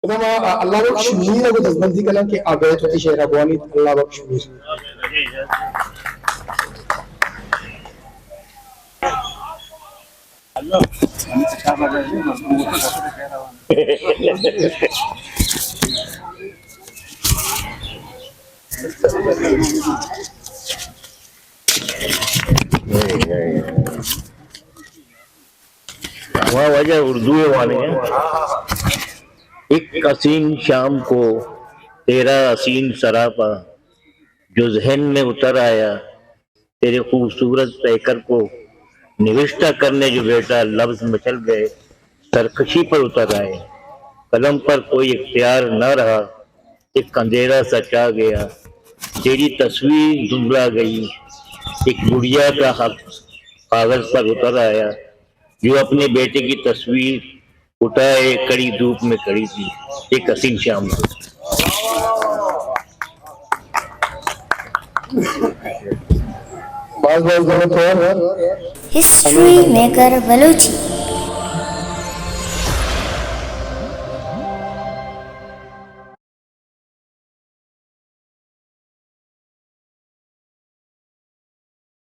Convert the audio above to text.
اللہ بخش میر ابو دزبندی کلام کے آبیت ہوتی شہر ابوانی اللہ بخش میر وہاں وجہ اردو والے ہیں. ایک حسین شام کو تیرا حسین سراپا جو ذہن میں اتر آیا، تیرے خوبصورت پیکر کو نوشتہ کرنے جو بیٹا لفظ مچل گئے، سرکشی پر اتر آئے، قلم پر کوئی اختیار نہ رہا، ایک اندھیرا سچا گیا، تیری تصویر دھندلا گئی، ایک گڑیا کا حق کاغذ پر اتر آیا جو اپنے بیٹے کی تصویر اٹھائے کڑی دھوپ میں کھڑی تھی ایک حسین شام کو. History maker Balochi.